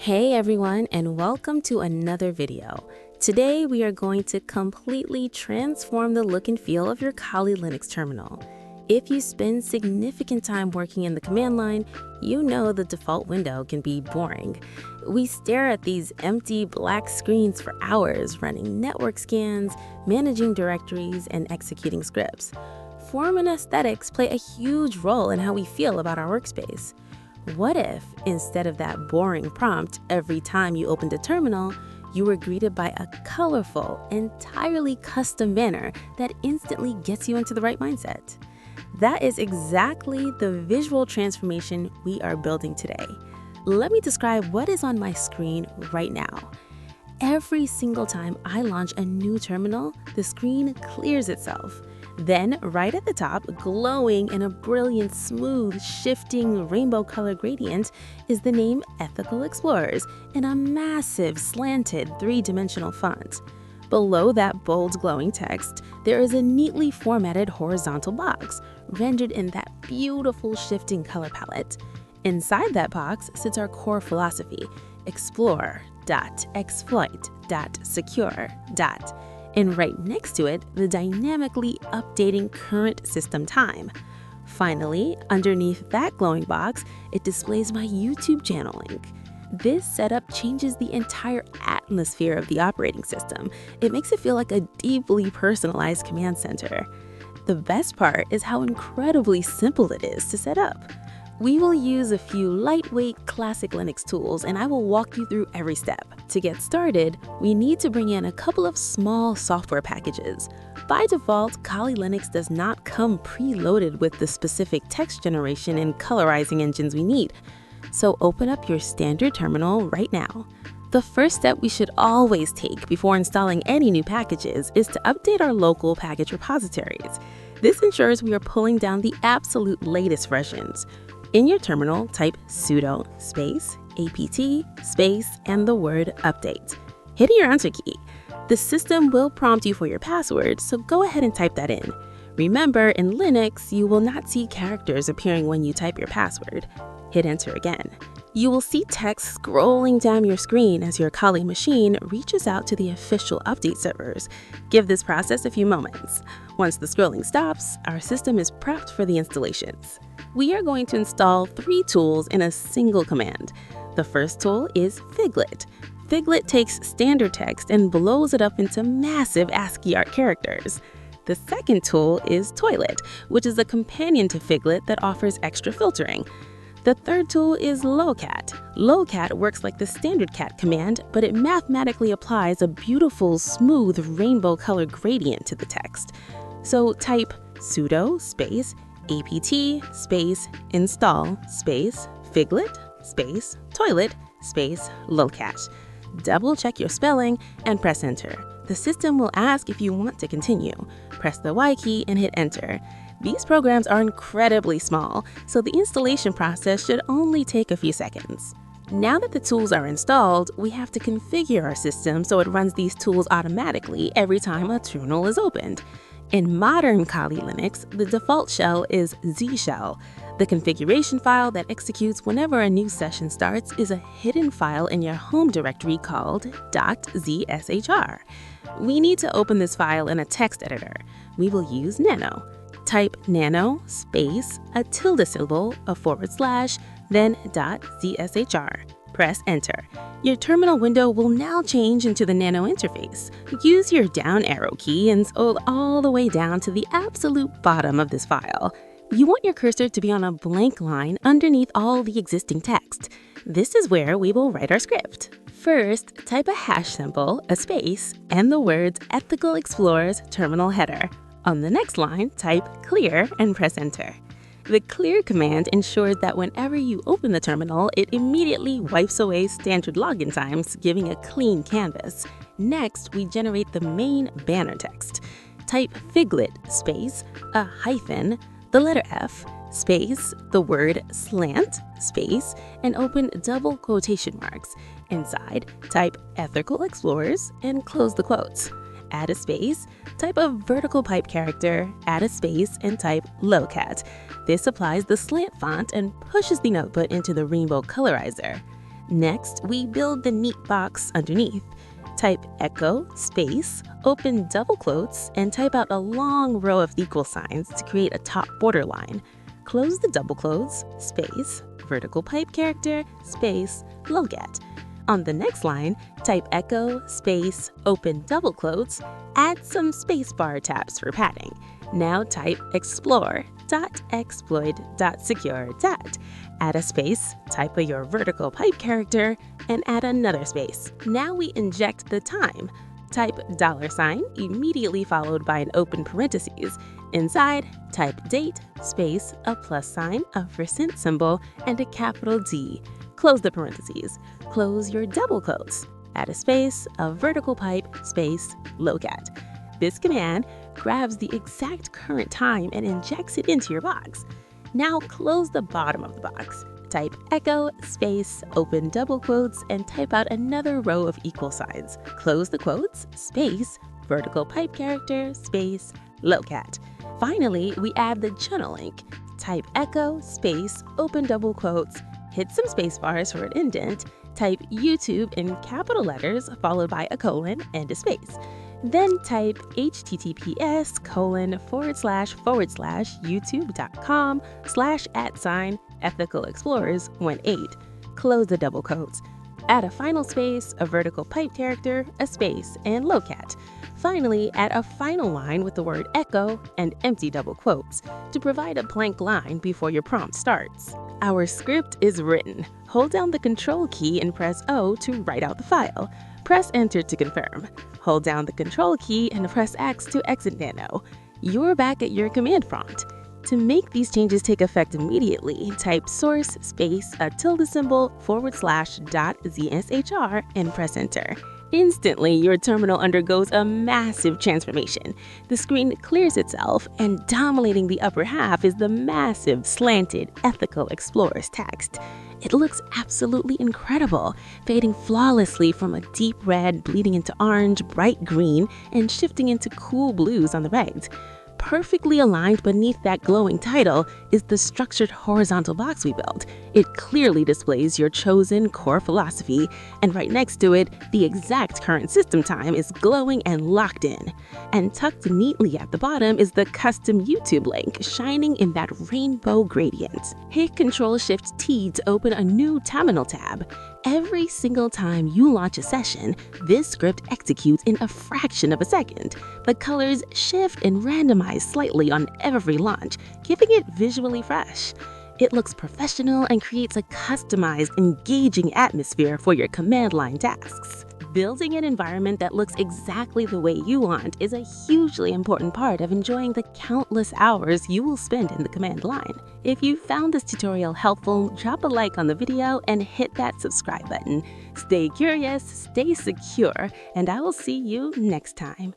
Hey everyone, and welcome to another video. Today we are going to completely transform the look and feel of your Kali Linux terminal. If you spend significant time working in the command line, you know the default window can be boring. We stare at these empty black screens for hours, running network scans, managing directories, and executing scripts. Form and aesthetics play a huge role in how we feel about our workspace. What if, instead of that boring prompt every time you opened a terminal, you were greeted by a colorful, entirely custom banner that instantly gets you into the right mindset? That is exactly the visual transformation we are building today. Let me describe what is on my screen right now. Every single time I launch a new terminal, the screen clears itself. Then, right at the top, glowing in a brilliant, smooth, shifting rainbow color gradient, is the name Ethical Explorers in a massive, slanted, three-dimensional font. Below that bold, glowing text, there is a neatly formatted horizontal box, rendered in that beautiful, shifting color palette. Inside that box sits our core philosophy, explore.exploit.secure. And right next to it, the dynamically updating current system time. Finally, underneath that glowing box, it displays my YouTube channel link. This setup changes the entire atmosphere of the operating system. It makes it feel like a deeply personalized command center. The best part is how incredibly simple it is to set up. We will use a few lightweight classic Linux tools, and I will walk you through every step. To get started, we need to bring in a couple of small software packages. By default, Kali Linux does not come preloaded with the specific text generation and colorizing engines we need. So open up your standard terminal right now. The first step we should always take before installing any new packages is to update our local package repositories. This ensures we are pulling down the absolute latest versions. In your terminal, type sudo space apt space and the word update. Hit your enter key. The system will prompt you for your password, so go ahead and type that in. Remember, in Linux, you will not see characters appearing when you type your password. Hit enter again. You will see text scrolling down your screen as your Kali machine reaches out to the official update servers. Give this process a few moments. Once the scrolling stops, our system is prepped for the installations. We are going to install 3 tools in a single command. The first tool is Figlet. Figlet takes standard text and blows it up into massive ASCII art characters. The second tool is Toilet, which is a companion to Figlet that offers extra filtering. The third tool is Lolcat. Lolcat works like the standard cat command, but it mathematically applies a beautiful, smooth, rainbow color gradient to the text. So type sudo space apt space install space Figlet space toilet space Lolcat. Double check your spelling and press enter. The system will ask if you want to continue. Press the Y key and hit enter. These programs are incredibly small, so the installation process should only take a few seconds. Now that the tools are installed, we have to configure our system so it runs these tools automatically every time a terminal is opened. In modern Kali Linux, the default shell is zshell. The configuration file that executes whenever a new session starts is a hidden file in your home directory called .zshrc. We need to open this file in a text editor. We will use nano. Type nano space a tilde symbol, a /, then .zshr. Press enter. Your terminal window will now change into the nano interface. Use your down arrow key and scroll all the way down to the absolute bottom of this file. You want your cursor to be on a blank line underneath all the existing text. This is where we will write our script. First, type a hash symbol, a space, and the words Ethical Explorers terminal header. On the next line, type clear and press enter. The clear command ensures that whenever you open the terminal, it immediately wipes away standard login times, giving a clean canvas. Next, we generate the main banner text. Type Figlet space, a hyphen, the letter F, space, the word slant, space, and open double quotation marks. Inside, type Ethical Explorers and close the quotes. Add a space, type a vertical pipe character, add a space, and type Lolcat. This applies the slant font and pushes the output into the rainbow colorizer. Next, we build the neat box underneath. Type echo space, open double quotes, and type out a long row of equal signs to create a top border line. Close the double quotes, space, vertical pipe character, space, Lolcat. On the next line, type echo space, open double quotes, add some spacebar tabs for padding. Now type explore.exploit.secure. Add a space, type your vertical pipe character, and add another space. Now we inject the time. Type $, immediately followed by an open parentheses. Inside, type date, space, a plus sign, a % symbol, and a capital D. Close the parentheses. Close your double quotes. Add a space, a vertical pipe, space, Lolcat. This command grabs the exact current time and injects it into your box. Now close the bottom of the box. Type echo space, open double quotes, and type out another row of equal signs. Close the quotes, space, vertical pipe character, space, Lolcat. Finally, we add the channel link. Type echo space, open double quotes, hit some space bars for an indent, type YouTube in capital letters followed by a colon and a space. Then type https://youtube.com/@ethicalexplorers18. Close the double quotes. Add a final space, a vertical pipe character, a space, and Lolcat. Finally, add a final line with the word echo and empty double quotes to provide a blank line before your prompt starts. Our script is written. Hold down the Control key and press O to write out the file. Press Enter to confirm. Hold down the Control key and press X to exit Nano. You're back at your command prompt. To make these changes take effect immediately, type source space a tilde symbol /.zshr and press Enter. Instantly, your terminal undergoes a massive transformation. The screen clears itself, and dominating the upper half is the massive, slanted Ethical Explorers text. It looks absolutely incredible, fading flawlessly from a deep red, bleeding into orange, bright green, and shifting into cool blues on the right. Perfectly aligned beneath that glowing title is the structured horizontal box we built. It clearly displays your chosen core philosophy, and right next to it, the exact current system time is glowing and locked in. And tucked neatly at the bottom is the custom YouTube link, shining in that rainbow gradient. Hit Ctrl-Shift-T to open a new terminal tab. Every single time you launch a session, this script executes in a fraction of a second. The colors shift and randomize slightly on every launch, keeping it visually fresh. It looks professional and creates a customized, engaging atmosphere for your command line tasks. Building an environment that looks exactly the way you want is a hugely important part of enjoying the countless hours you will spend in the command line. If you found this tutorial helpful, drop a like on the video and hit that subscribe button. Stay curious, stay secure, and I will see you next time.